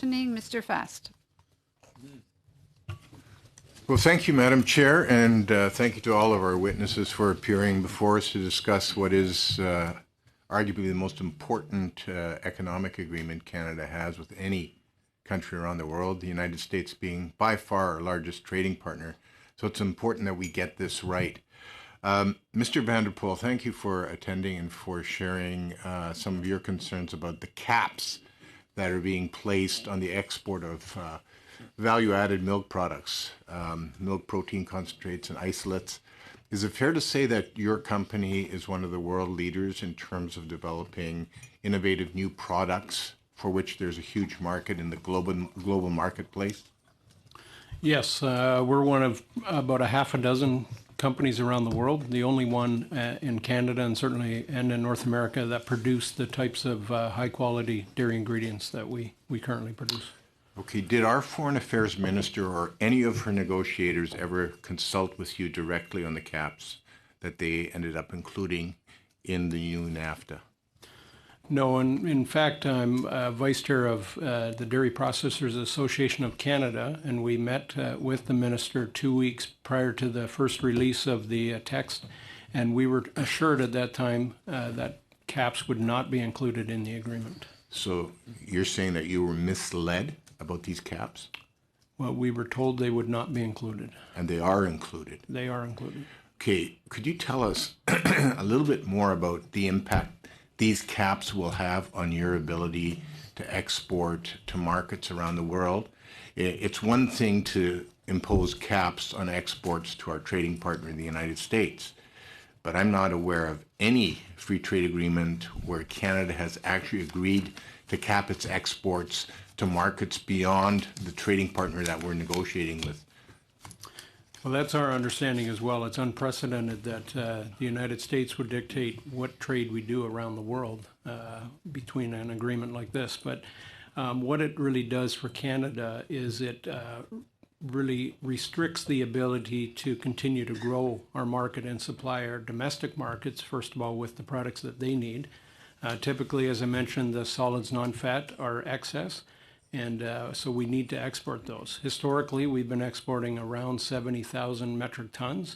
questioning. Mr. Fast. Well, thank you, Madam Chair, and thank you to all of our witnesses for appearing before us to discuss what is arguably the most important economic agreement Canada has with any country around the world, the United States being by far our largest trading partner. So it's important that we get this right. Mr. Vanderpool, thank you for attending and for sharing some of your concerns about the caps that are being placed on the export of value-added milk products, milk protein concentrates and isolates. Is it fair to say that your company is one of the world leaders in terms of developing innovative new products for which there's a huge market in the global marketplace? Yes, we're one of about a half a dozen companies around the world, the only one in Canada and certainly in North America that produce the types of high-quality dairy ingredients that we currently produce. Okay, did our Foreign Affairs Minister or any of her negotiators ever consult with you directly on the caps that they ended up including in the new NAFTA? No, and in fact, I'm Vice Chair of the Dairy Processors Association of Canada, and we met with the Minister 2 weeks prior to the first release of the text, and we were assured at that time that caps would not be included in the agreement. So you're saying that you were misled about these caps? Well, we were told they would not be included. And they are included? They are included. Okay, could you tell us a little bit more about the impact these caps will have on your ability to export to markets around the world? It's one thing to impose caps on exports to our trading partner in the United States, but I'm not aware of any free trade agreement where Canada has actually agreed to cap its exports to markets beyond the trading partner that we're negotiating with. Well, that's our understanding as well. It's unprecedented that the United States would dictate what trade we do around the world between an agreement like this. But what it really does for Canada is it really restricts the ability to continue to grow our market and supply our domestic markets, first of all, with the products that they need. Typically, as I mentioned, the solids non-fat are excess. And so we need to export those. Historically, we've been exporting around 70,000 metric tons.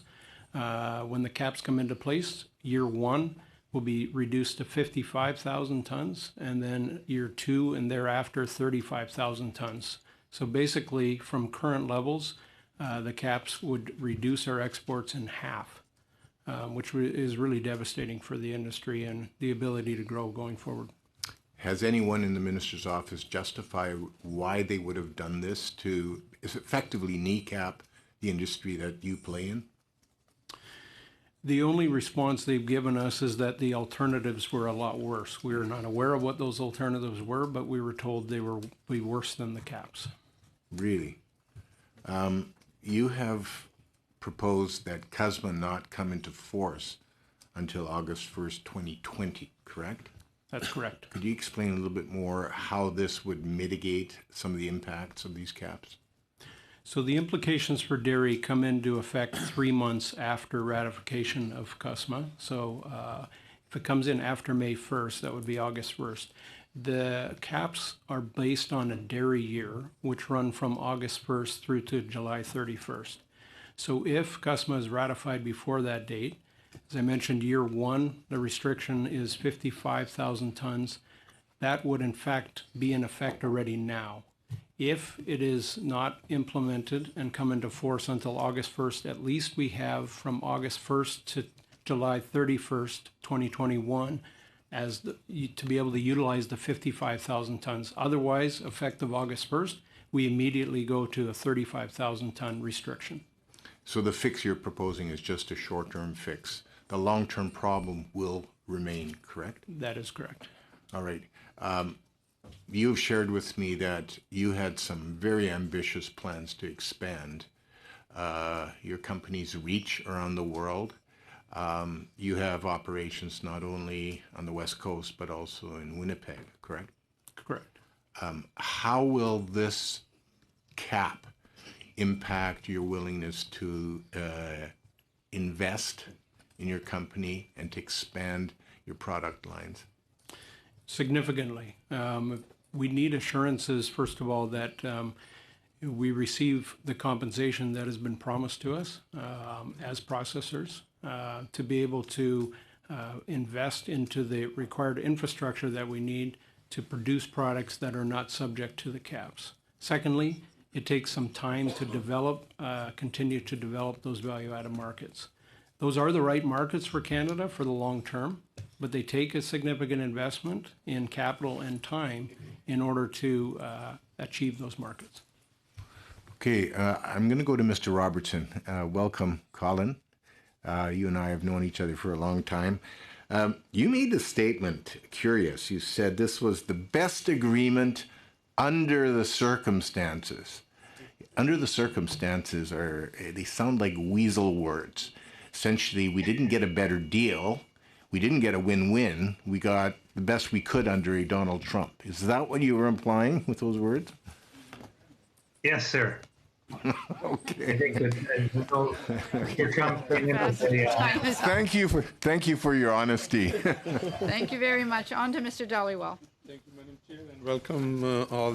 When the caps come into place, year one will be reduced to 55,000 tons, and then year two and thereafter 35,000 tons. So basically, from current levels, the caps would reduce our exports in half, which is really devastating for the industry and the ability to grow going forward. Has anyone in the minister's office justified why they would have done this to effectively kneecap the industry that you play in? The only response they've given us is that the alternatives were a lot worse. We were not aware of what those alternatives were, but we were told they were be worse than the caps. Really? You have proposed that CUSMA not come into force until August 1st, 2020, correct? That's correct. Could you explain a little bit more how this would mitigate some of the impacts of these caps? So the implications for dairy come into effect 3 months after ratification of CUSMA. So if it comes in after May 1st, that would be August 1st. The caps are based on a dairy year, which run from August 1st through to July 31st. So if CUSMA is ratified before that date, as I mentioned, year one, the restriction is 55,000 tons. That would in fact be in effect already now. If it is not implemented and come into force until August 1st, at least we have from August 1st to July 31st, 2021, to be able to utilize the 55,000 tons. Otherwise, effective August 1st, we immediately go to a 35,000 ton restriction. So the fix you're proposing is just a short-term fix. The long-term problem will remain, correct? That is correct. All right. You have shared with me that you had some very ambitious plans to expand your company's reach around the world. You have operations not only on the West Coast, but also in Winnipeg, correct? Correct. How will this cap impact your willingness to invest in your company and to expand your product lines? Significantly. we need assurances, first of all, that we receive the compensation that has been promised to us as processors to be able to invest into the required infrastructure that we need to produce products that are not subject to the caps. Secondly, it takes some time to develop, continue to develop those value-added markets. Those are the right markets for Canada for the long term, but they take a significant investment in capital and time in order to achieve those markets. Okay, I'm going to go to Mr. Robertson. Welcome, Colin. You and I have known each other for a long time. You made the statement, curious. You said this was the best agreement under the circumstances. Under the circumstances they sound like weasel words. Essentially, we didn't get a better deal. We didn't get a win-win. We got the best we could under a Donald Trump. Is that what you were implying with those words? Yes, sir. Okay. I think that Trump came in with a, Thank you for your honesty. Thank you very much. On to Mr. Dhaliwal. Thank you, Madam Chair, and welcome all